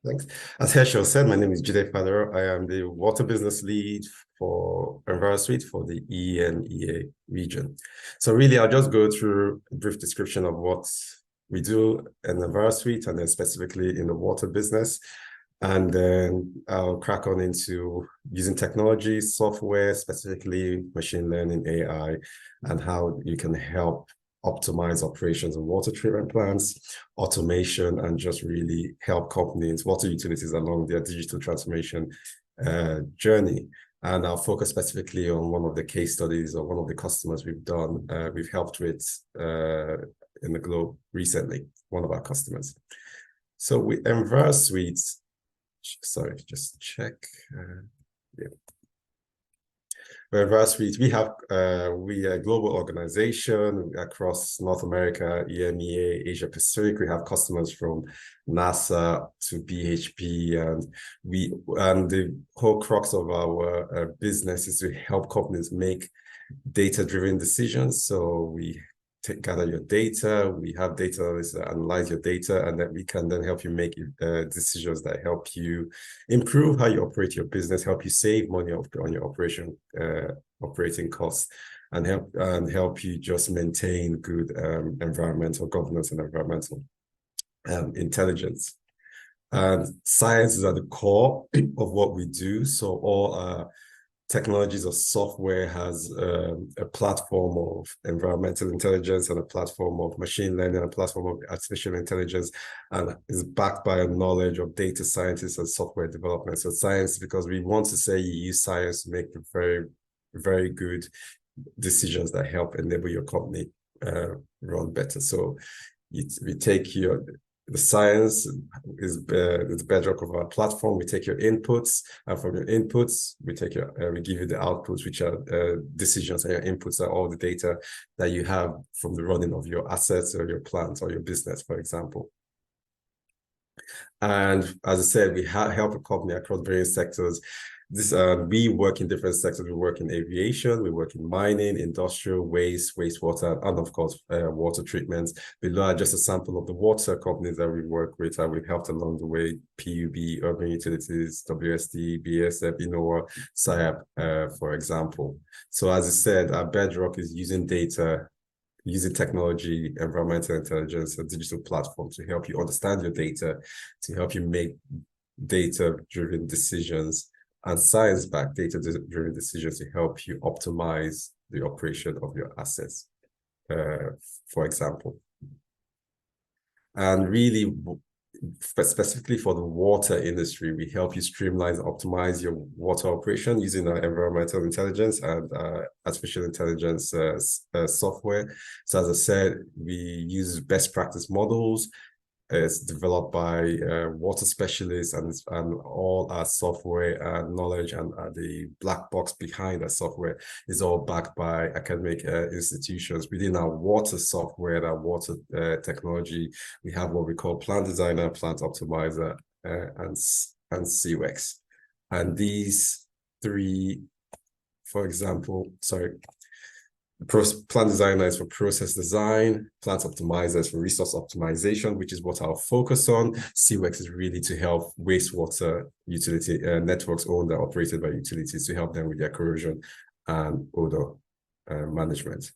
Thanks. As Herschel said, my name is Jide Fadero. I am the water business lead for Envirosuite for the EMEA region. So really, I'll just go through a brief description of what we do in Envirosuite and then specifically in the water business. And then I'll crack on into using technology, software, specifically machine learning, AI, and how you can help optimize operations of water treatment plants, automation, and just really help companies, water utilities along their digital transformation journey. And I'll focus specifically on one of the case studies or one of the customers we've helped with in the globe recently, one of our customers. So with Envirosuite, sorry, just check. Yeah. Envirosuite, we are a global organization across North America, EMEA, Asia Pacific. We have customers from NASA to BHP, and the whole crux of our business is to help companies make data-driven decisions. So we gather your data, we have data analysts that analyze your data, and then we can then help you make decisions that help you improve how you operate your business, help you save money on your operating costs, and help you just maintain good environmental governance and environmental intelligence. And science is at the core of what we do. So all technologies or software has a platform of environmental intelligence and a platform of machine learning and a platform of artificial intelligence, and is backed by a knowledge of data scientists and software development. So science, because we want to say you use science to make the very, very good decisions that help enable your company run better. So we take the science is the bedrock of our platform. We take your inputs, and from your inputs, we give you the outputs, which are decisions, and your inputs are all the data that you have from the running of your assets or your plants or your business, for example. And as I said, we help a company across various sectors. We work in different sectors. We work in aviation, we work in mining, industrial, wastewater, and of course, water treatments. Below are just a sample of the water companies that we work with, and we've helped along the way: PUB, Urban Utilities, WSD, BSF, Innova, SIAP, for example. So as I said, our bedrock is using data, using technology, environmental intelligence, and digital platforms to help you understand your data, to help you make data-driven decisions, and science-backed data-driven decisions to help you optimize the operation of your assets, for example. And really, specifically for the water industry, we help you streamline and optimize your water operation using our environmental intelligence and artificial intelligence software. So as I said, we use best practice models. It's developed by water specialists, and all our software knowledge and the black box behind our software is all backed by academic institutions. Within our water software, our water technology, we have what we call Plant Designer, Plant Optimizer, and CWEX. And these three, for example, Plant Designer is for process design, Plant Optimizer is for resource optimization, which is what I'll focus on. CWEX is really to help wastewater utility networks owned and operated by utilities, to help them with their corrosion and odor management.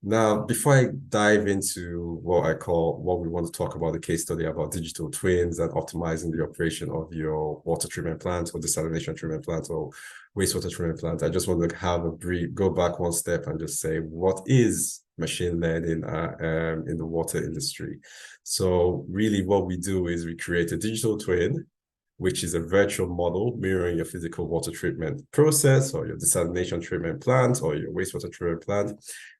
Now, before I dive into what we want to talk about, the case study about digital twins and optimizing the operation of your water treatment plant or desalination treatment plant or wastewater treatment plant, I just want to have go back one step and just say, what is machine learning in the water industry? So really what we do is we create a digital twin, which is a virtual model mirroring your physical water treatment process or your desalination treatment plant or your wastewater treatment plant.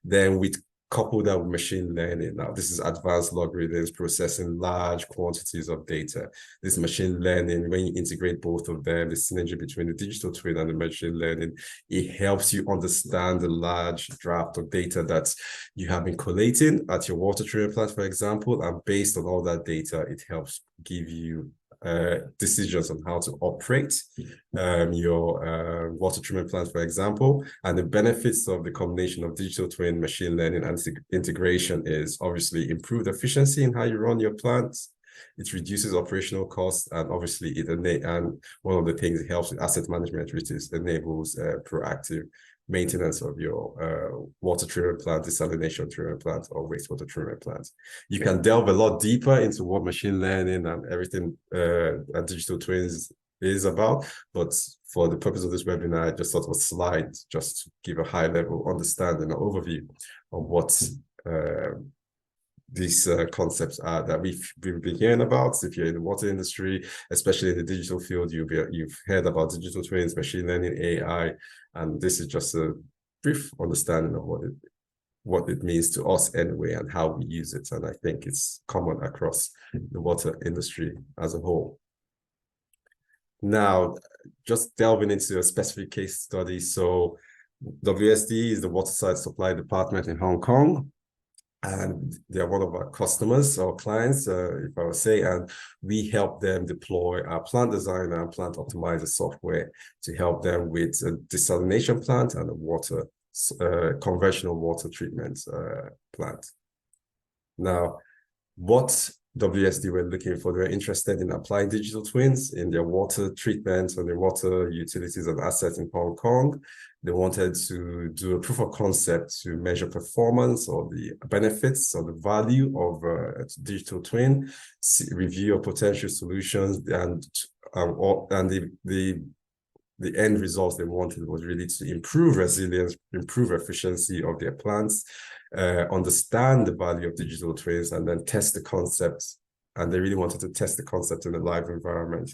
Then we couple that with machine learning. Now, this is advanced algorithms processing large quantities of data. This machine learning, when you integrate both of them, the synergy between the digital twin and the machine learning, it helps you understand the large draft of data that you have been collating at your water treatment plant, for example. And based on all that data, it helps give you decisions on how to operate your water treatment plant, for example. And the benefits of the combination of digital twin, machine learning, and integration is obviously improved efficiency in how you run your plants, It reduces operational costs, and obviously and one of the things it helps with asset management, which is enables proactive maintenance of your water treatment plant, desalination treatment plant, or wastewater treatment plant. You can delve a lot deeper into what machine learning and everything and digital twins is about, but for the purpose of this webinar, I just thought of a slide just to give a high-level understanding or overview of what these concepts are that we've been hearing about. If you're in the water industry, especially in the digital field, you've heard about digital twins, machine learning, AI, and this is just a brief understanding of what it means to us anyway and how we use it. And I think it's common across the water industry as a whole. Now, just delving into a specific case study. So WSD is the Waterside Supply Department in Hong Kong, and they're one of our customers or clients, if I would say, and we help them deploy our plant designer and plant optimizer software to help them with a desalination plant and a conventional water treatment plant. Now, what WSD were looking for, they were interested in applying digital twins in their water treatment and their water utilities and assets in Hong Kong. They wanted to do a proof of concept to measure performance or the benefits or the value of a digital twin, review of potential solutions, and the end results they wanted was really to improve resilience, improve efficiency of their plants, understand the value of digital twins, and then test the concept. And they really wanted to test the concept in a live environment.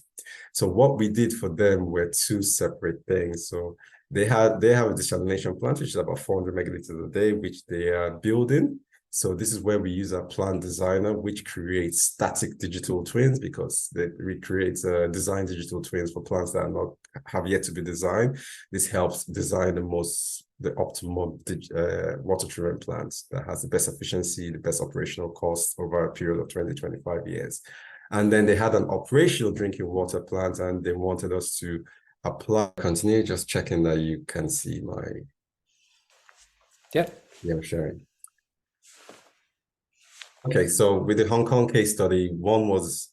So what we did for them were two separate things. So they have a desalination plant, which is about 400 megaliters a day, which they are building. So this is where we use our plant designer, which creates static digital twins, because they recreate design digital twins for plants that have yet to be designed. This helps design the optimal water treatment plants that has the best efficiency, the best operational costs over a period of 20-25 years. And then they had an operational drinking water plant, and they wanted us to apply. Continue, just checking that you can see my. Yeah, I'm sharing. Okay, so with the Hong Kong case study, one was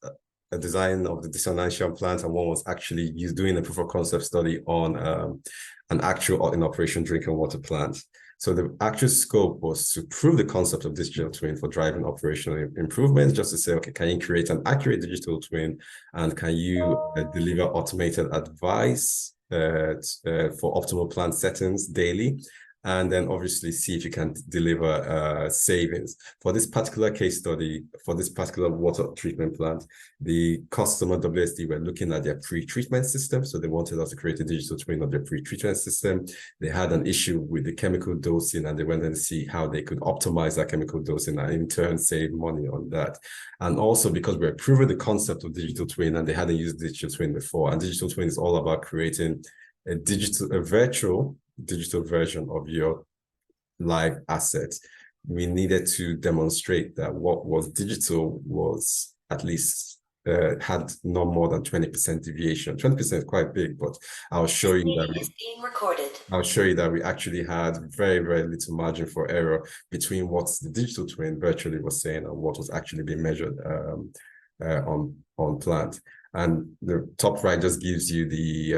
a design of the desalination plant, and one was actually doing a proof of concept study on an actual in operation drinking water plant. So the actual scope was to prove the concept of digital twin for driving operational improvements, just to say, okay, can you create an accurate digital twin, and can you deliver automated advice for optimal plant settings daily? And then obviously see if you can deliver savings. For this particular case study, for this particular water treatment plant, the customer WSD were looking at their pre-treatment system. So they wanted us to create a digital twin of their pre-treatment system. They had an issue with the chemical dosing, and they went and see how they could optimize that chemical dosing and in turn save money on that. And also because we're proving the concept of digital twin, and they hadn't used digital twin before. And digital twin is all about creating a virtual digital version of your live asset. We needed to demonstrate that what was digital was at least had no more than 20% deviation. 20% is quite big, but I'll show you that we actually had very, very little margin for error between what the digital twin virtually was saying and what was actually being measured on plant. And the top right just gives you the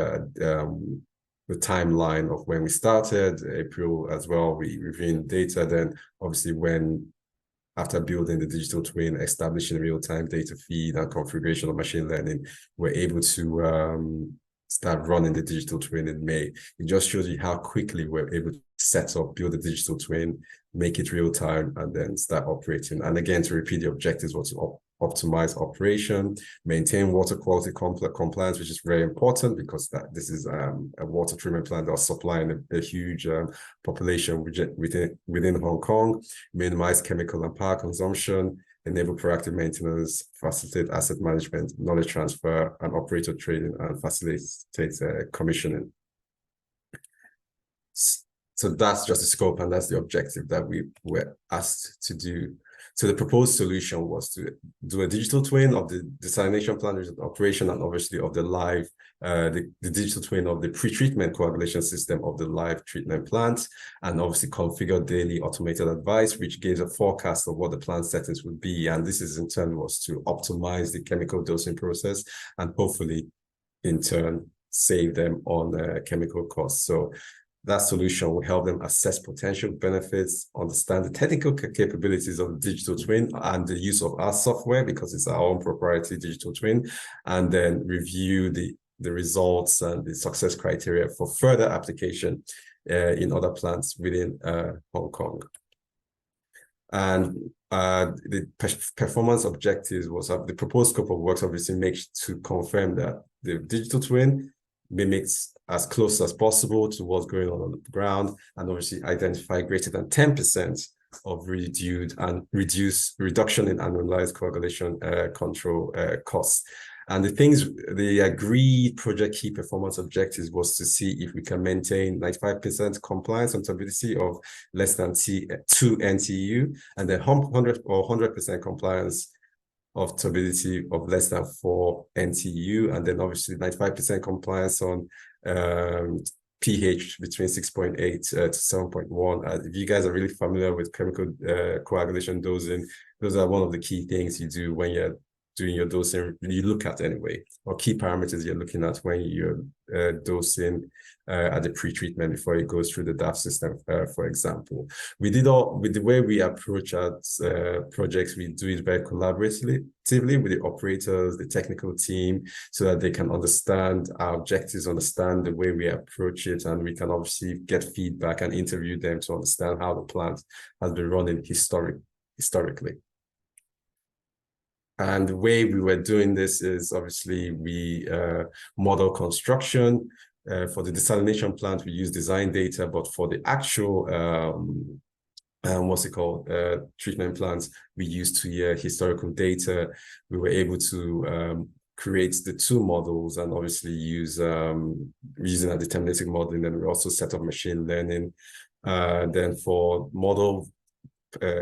timeline of when we started, April as well. We reviewing data, then obviously after building the digital twin, establishing real-time data feed and configuration of machine learning, we're able to start running the digital twin in May. It just shows you how quickly we're able to set up, build a digital twin, make it real-time, and then start operating. And again, to repeat, the objectives was to optimize operation, maintain water quality compliance, which is very important because this is a water treatment plant that's supplying a huge population within Hong Kong, minimize chemical and power consumption, enable proactive maintenance, facilitate asset management, knowledge transfer, and operator training, and facilitate commissioning. So that's just the scope, and that's the objective that we were asked to do. So the proposed solution was to do a digital twin of the desalination plant which is in operation, and obviously of the live, the digital twin of the pre-treatment coagulation system of the live treatment plant, and obviously configure daily automated advice, which gives a forecast of what the plant settings would be. And this is in turn was to optimize the chemical dosing process and hopefully in turn save them on chemical costs. So that solution will help them assess potential benefits, understand the technical capabilities of the digital twin and the use of our software, because it's our own proprietary digital twin, and then review the results and the success criteria for further application in other plants within Hong Kong. And the performance objectives was the proposed scope of works obviously makes to confirm that the digital twin mimics as close as possible to what's going on the ground, and obviously identify greater than 10% of reduction in annualized coagulation control costs. And the agreed project key performance objectives was to see if we can maintain 95% compliance on turbidity of less than 2 NTU, and then 100% compliance of turbidity of less than 4 NTU, and then obviously 95% compliance on pH between 6.8 to 7.1. If you guys are really familiar with chemical coagulation dosing, those are one of the key things you do when you're doing your dosing, you look at anyway, or key parameters you're looking at when you're dosing at the pre-treatment before it goes through the DAF system, for example. With the way we approach our projects, we do it very collaboratively with the operators, the technical team, so that they can understand our objectives, understand the way we approach it, and we can obviously get feedback and interview them to understand how the plant has been running historically. And the way we were doing this is obviously we model construction. For the desalination plant, we use design data, but for the actual, treatment plants, we use 2-year historical data. We were able to create the 2 models and obviously use using a deterministic modeling. Then we also set up machine learning. Then for model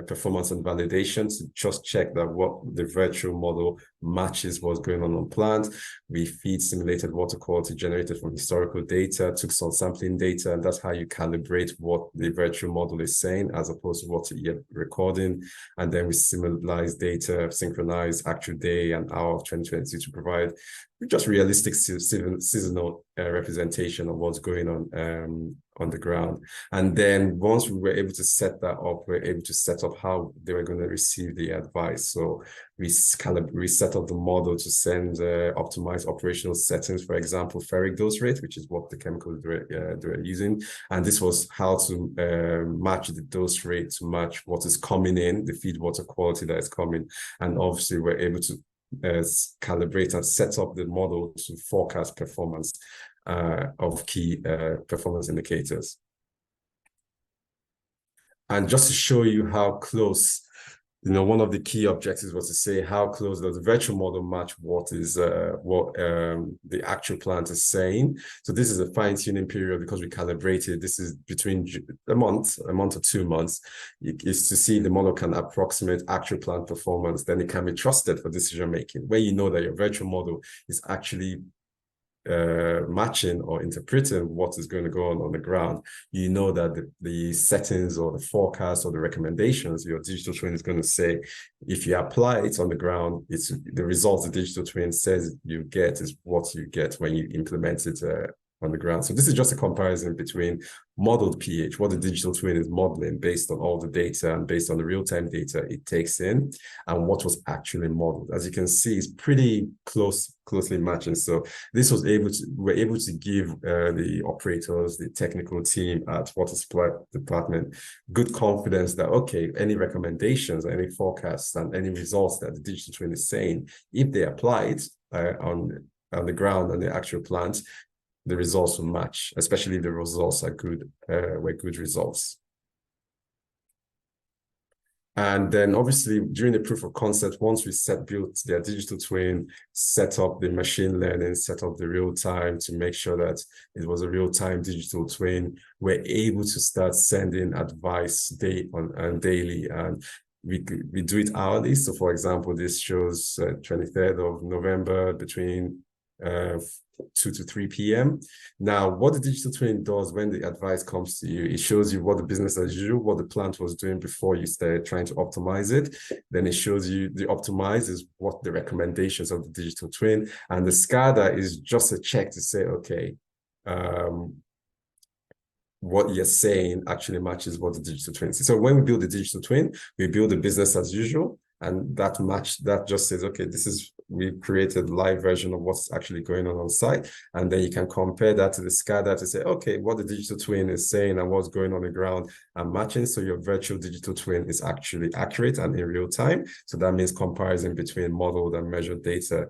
performance and validation to just check that what the virtual model matches what's going on plant. We feed simulated water quality generated from historical data, took some sampling data, and that's how you calibrate what the virtual model is saying as opposed to what you're recording. And then we simulate data, synchronize actual day and hour of 2022 to provide just realistic seasonal representation of what's going on the ground. And then once we were able to set that up, we were able to set up how they were going to receive the advice. So we set up the model to send optimized operational settings, for example, ferric dose rate, which is what the chemicals they're using. And this was how to match the dose rate to match what is coming in, the feed water quality that is coming. And obviously we're able to calibrate and set up the model to forecast performance of key performance indicators. And just to show you how close, one of the key objectives was to say how close does the virtual model match what is the actual plant is saying. So this is a fine-tuning period because we calibrated. This is between a month or 2 months. Is to see the model can approximate actual plant performance. Then it can be trusted for decision making, where you know that your virtual model is actually matching or interpreting what is going to go on the ground. You know that the settings or the forecast or the recommendations your digital twin is going to say, if you apply it on the ground, it's the results the digital twin says you get is what you get when you implement it on the ground. So this is just a comparison between modeled pH, what the digital twin is modeling based on all the data and based on the real-time data it takes in, and what was actually modeled. As you can see, it's pretty closely matching. So this was we're able to give the operators, the technical team at water supply department, good confidence that, okay, any recommendations, any forecasts, and any results that the digital twin is saying, if they apply it on the ground and the actual plant, the results will match, especially if the results are good, were good results. And then obviously during the proof of concept, once we built their digital twin, set up the machine learning, set up the real time to make sure that it was a real time digital twin, we're able to start sending advice daily. And we do it hourly. So for example, this shows 23rd of November between 2 to 3 p.m. Now, what the digital twin does when the advice comes to you, it shows you what the business as usual, what the plant was doing before you started trying to optimize it. Then it shows you the optimize is what the recommendations of the digital twin, and the SCADA is just a check to say, okay, what you're saying actually matches what the digital twin is. So when we build the digital twin, we build the business as usual, and that just says, okay, we've created a live version of what's actually going on site. And then you can compare that to the SCADA to say, okay, what the digital twin is saying and what's going on the ground are matching. So your virtual digital twin is actually accurate and in real time. So that means comparison between modeled and measured data,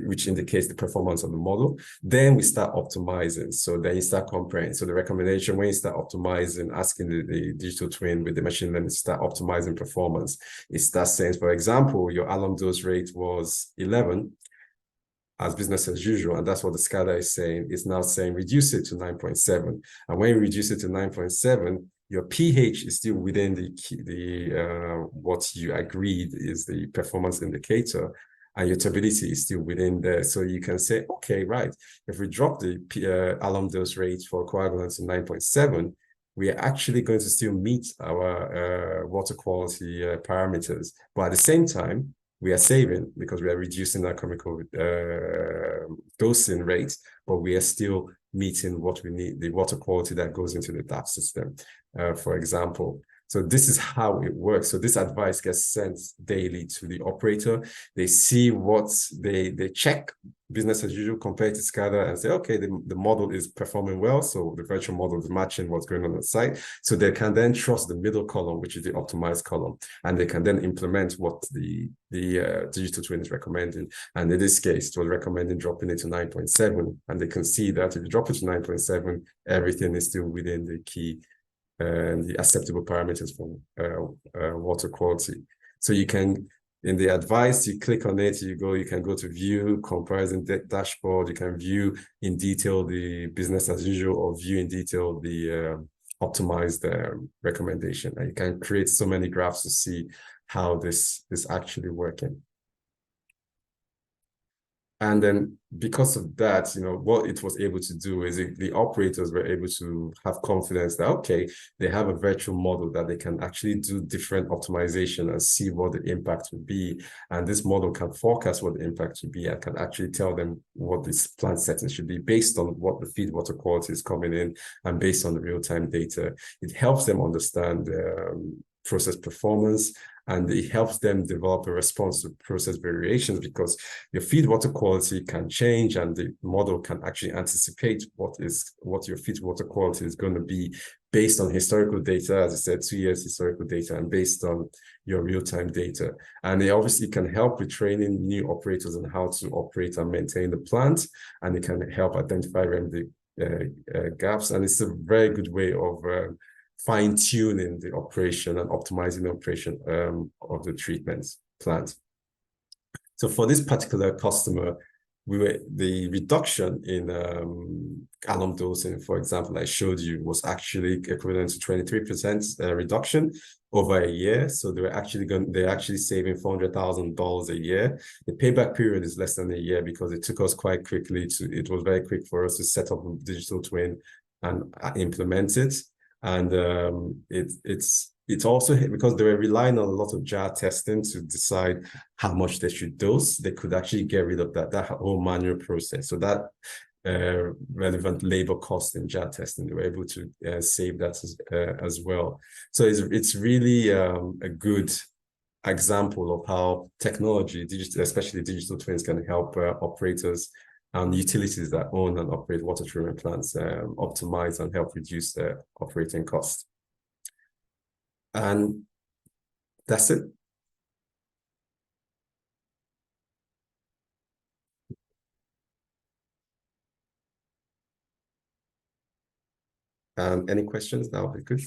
which indicates the performance of the model. Then we start optimizing. So then you start comparing. So the recommendation when you start optimizing, asking the digital twin with the machine learning to start optimizing performance, it starts saying, for example, your alarm dose rate was 11 as business as usual. And that's what the SCADA is saying. It's now saying reduce it to 9.7. And when you reduce it to 9.7, your pH is still within the what you agreed is the performance indicator, and your turbidity is still within there. So you can say, okay, right, if we drop the alarm dose rate for coagulants to 9.7, we are actually going to still meet our water quality parameters. But at the same time, we are saving because we are reducing our chemical dosing rates, but we are still meeting what we need, the water quality that goes into the DAP system, for example. So this is how it works. So this advice gets sent daily to the operator. They see what they check business as usual compared to SCADA and say, okay, the model is performing well. So the virtual model is matching what's going on the site. So they can then trust the middle column, which is the optimized column, and they can then implement what the digital twin is recommending. And in this case, it was recommending dropping it to 9.7. And they can see that if you drop it to 9.7, everything is still within the key and the acceptable parameters for water quality. So you can, in the advice, you click on it, you can go to view, comparison dashboard, you can view in detail the business as usual or view in detail the optimized recommendation. And you can create so many graphs to see how this is actually working. And then because of that, what it was able to do is the operators were able to have confidence that, okay, they have a virtual model that they can actually do different optimization and see what the impact would be. And this model can forecast what the impact should be and can actually tell them what this plant settings should be based on what the feed water quality is coming in and based on the real-time data. It helps them understand process performance, and it helps them develop a response to process variations because your feed water quality can change and the model can actually anticipate what your feed water quality is going to be based on historical data, as I said, 2 years historical data, and based on your real-time data. And it obviously can help with training new operators on how to operate and maintain the plant, and it can help identify remedy gaps. And it's a very good way of fine-tuning the operation and optimizing the operation of the treatment plant. So for this particular customer, the reduction in alum dosing, for example, I showed you, was actually equivalent to 23% reduction over a year. So they're actually saving $400,000 a year. The payback period is less than a year because it took us quite quickly it was very quick for us to set up a digital twin and implement it. And it's also because they were relying on a lot of jar testing to decide how much they should dose. They could actually get rid of that whole manual process. So that relevant labor cost in jar testing, they were able to save that as well. So it's really a good example of how technology, especially digital twins, can help operators and utilities that own and operate water treatment plants optimize and help reduce their operating costs. And that's it. Any questions? That would be good.